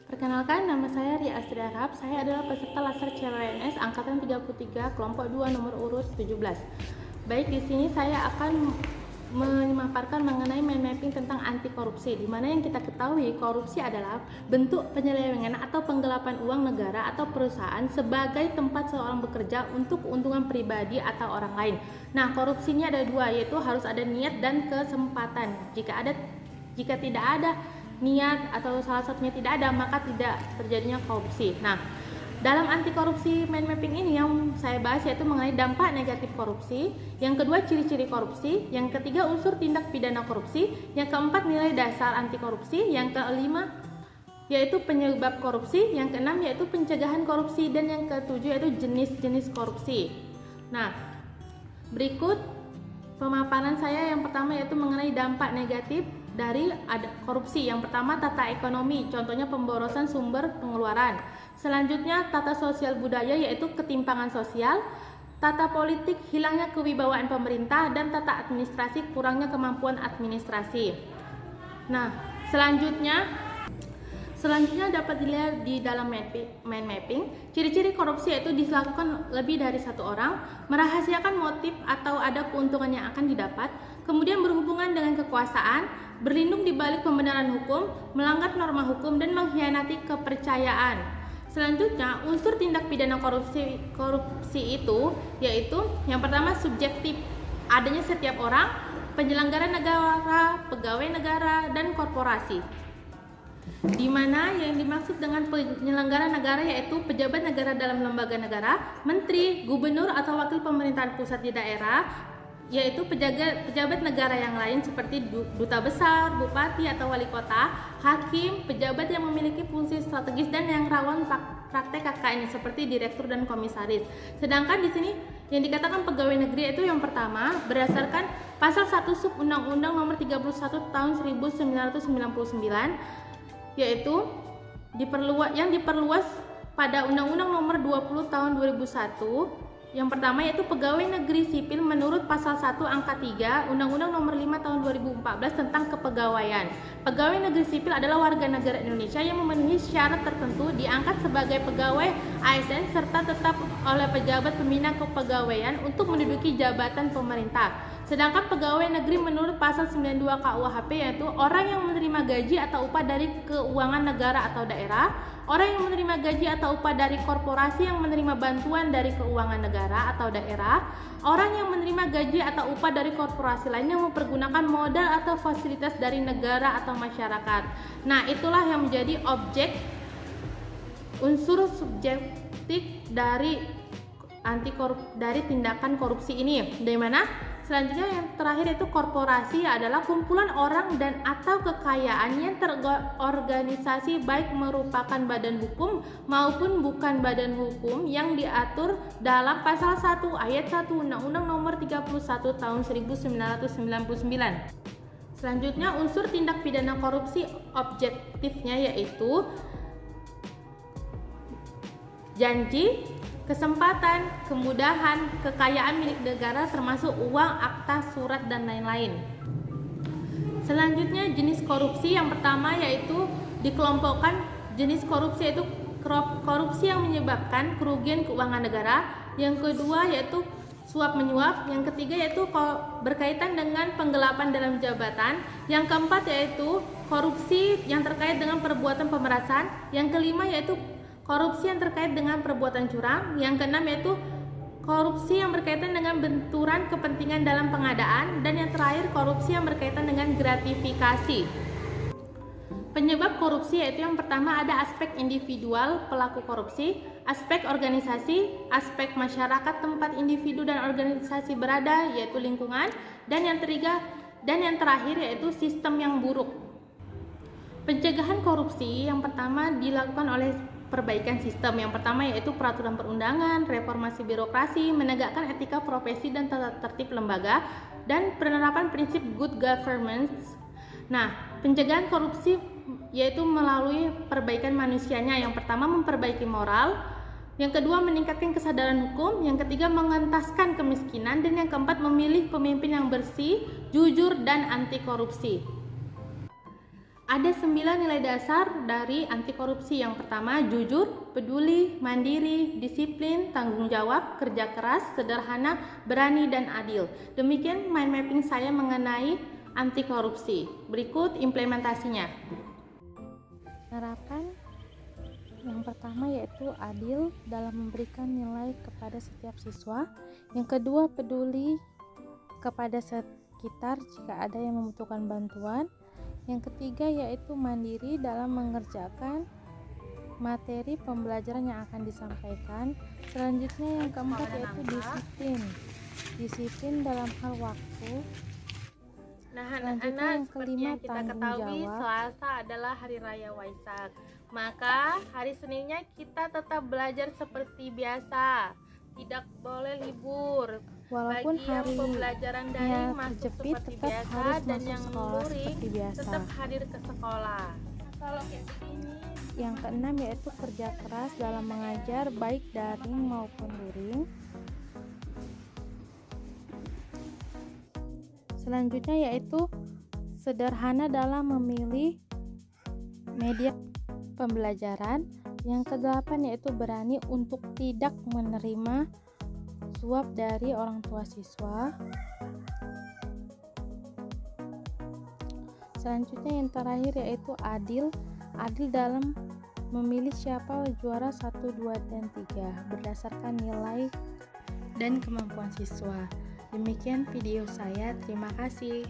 Perkenalkan, nama saya Ria Astri Arab. Saya adalah peserta Laser CPNS Angkatan 33, kelompok 2 nomor urut 17. Baik, di sini saya akan memaparkan mengenai mind mapping tentang anti korupsi, di mana yang kita ketahui korupsi adalah bentuk penyelewengan atau penggelapan uang negara atau perusahaan sebagai tempat seorang bekerja untuk keuntungan pribadi atau orang lain. Nah, korupsi ini ada dua, yaitu harus ada niat dan kesempatan. Jika tidak ada niat atau salah satunya tidak ada, maka tidak terjadinya korupsi. Nah, dalam anti korupsi mind mapping ini yang saya bahas yaitu mengenai dampak negatif korupsi, yang kedua ciri-ciri korupsi, yang ketiga unsur tindak pidana korupsi, yang keempat nilai dasar anti korupsi, yang kelima yaitu penyebab korupsi, yang keenam yaitu pencegahan korupsi, dan yang ketujuh yaitu jenis-jenis korupsi. Nah, berikut pemaparan saya yang pertama yaitu mengenai dampak negatif dari korupsi. Yang pertama tata ekonomi, contohnya pemborosan sumber pengeluaran. Selanjutnya tata sosial budaya yaitu ketimpangan sosial. Tata politik, hilangnya kewibawaan pemerintah, dan tata administrasi, kurangnya kemampuan administrasi. Nah, Selanjutnya dapat dilihat di dalam mind mapping, ciri-ciri korupsi yaitu dilakukan lebih dari satu orang, merahasiakan motif atau ada keuntungan yang akan didapat, kemudian berhubungan dengan kekuasaan, berlindung di balik pembenaran hukum, melanggar norma hukum, dan mengkhianati kepercayaan. Selanjutnya, unsur tindak pidana korupsi itu yaitu yang pertama subjektif, adanya setiap orang, penyelenggara negara, pegawai negara, dan korporasi. Di mana yang dimaksud dengan penyelenggara negara yaitu pejabat negara dalam lembaga negara, menteri, gubernur atau wakil pemerintahan pusat di daerah, yaitu pejabat negara yang lain seperti duta besar, bupati atau wali kota, hakim, pejabat yang memiliki fungsi strategis dan yang rawan praktek KKN seperti direktur dan komisaris. Sedangkan di sini yang dikatakan pegawai negeri itu yang pertama berdasarkan pasal 1 sub Undang-Undang Nomor 31 Tahun 1999 yaitu yang diperluas pada Undang-Undang Nomor 20 Tahun 2001. Yang pertama yaitu pegawai negeri sipil menurut pasal 1 angka 3 Undang-Undang Nomor 5 Tahun 2014 tentang kepegawaian. Pegawai negeri sipil adalah warga negara Indonesia yang memenuhi syarat tertentu, diangkat sebagai pegawai ASN serta tetap oleh pejabat pembina kepegawaian untuk menduduki jabatan pemerintah. Sedangkan pegawai negeri menurut pasal 92 KUHP yaitu orang yang menerima gaji atau upah dari keuangan negara atau daerah, orang yang menerima gaji atau upah dari korporasi yang menerima bantuan dari keuangan negara atau daerah, orang yang menerima gaji atau upah dari korporasi lain yang mempergunakan modal atau fasilitas dari negara atau masyarakat. Nah, itulah yang menjadi objek unsur subjektif dari tindakan korupsi ini. Dari mana? Selanjutnya yang terakhir itu korporasi adalah kumpulan orang dan atau kekayaan yang terorganisasi baik merupakan badan hukum maupun bukan badan hukum yang diatur dalam pasal 1 ayat 1 Undang-Undang Nomor 31 Tahun 1999. Selanjutnya unsur tindak pidana korupsi objektifnya yaitu janji, kesempatan, kemudahan, kekayaan milik negara termasuk uang, akta, surat, dan lain-lain. Selanjutnya jenis korupsi yang pertama yaitu dikelompokkan jenis korupsi yaitu korupsi yang menyebabkan kerugian keuangan negara, yang kedua yaitu suap menyuap, yang ketiga yaitu berkaitan dengan penggelapan dalam jabatan, yang keempat yaitu korupsi yang terkait dengan perbuatan pemerasan, yang kelima yaitu korupsi yang terkait dengan perbuatan curang, yang keenam yaitu korupsi yang berkaitan dengan benturan kepentingan dalam pengadaan, dan yang terakhir korupsi yang berkaitan dengan gratifikasi. Penyebab korupsi yaitu yang pertama ada aspek individual pelaku korupsi, aspek organisasi, aspek masyarakat tempat individu dan organisasi berada yaitu lingkungan, dan yang terakhir yaitu sistem yang buruk. Pencegahan korupsi yang pertama dilakukan oleh perbaikan sistem. Yang pertama yaitu peraturan perundangan, reformasi birokrasi, menegakkan etika profesi dan tata tertib lembaga, dan penerapan prinsip good governance. Nah, pencegahan korupsi yaitu melalui perbaikan manusianya. Yang pertama memperbaiki moral, yang kedua meningkatkan kesadaran hukum, yang ketiga mengentaskan kemiskinan, dan yang keempat memilih pemimpin yang bersih, jujur, dan anti korupsi. Ada 9 nilai dasar dari anti korupsi. Yang pertama, jujur, peduli, mandiri, disiplin, tanggung jawab, kerja keras, sederhana, berani, dan adil. Demikian mind mapping saya mengenai anti korupsi. Berikut implementasinya. Harapan yang pertama yaitu adil dalam memberikan nilai kepada setiap siswa. Yang kedua, peduli kepada sekitar jika ada yang membutuhkan bantuan. Yang ketiga yaitu mandiri dalam mengerjakan materi pembelajaran yang akan disampaikan. Selanjutnya yang keempat yaitu disiplin dalam hal waktu. Nah, Selanjutnya anak-anak, yang seperti kelima, yang kita tanggung ketahui, jawab. Selasa adalah hari raya Waisak. Maka hari Seninnya kita tetap belajar seperti biasa, tidak boleh libur. Walaupun Bagi yang pembelajaran daring masuk terjepit, seperti tetap biasa, harus dan masuk yang sekolah luring seperti biasa. tetap hadir ke sekolah. Kalau kayak begini. Yang keenam yaitu kerja keras dalam mengajar baik daring maupun luring. Selanjutnya yaitu sederhana dalam memilih media pembelajaran. Yang kedelapan yaitu berani untuk tidak menerima suap dari orang tua siswa. Selanjutnya yang terakhir yaitu adil dalam memilih siapa juara 1, 2, dan 3 berdasarkan nilai dan kemampuan siswa. Demikian video saya, terima kasih.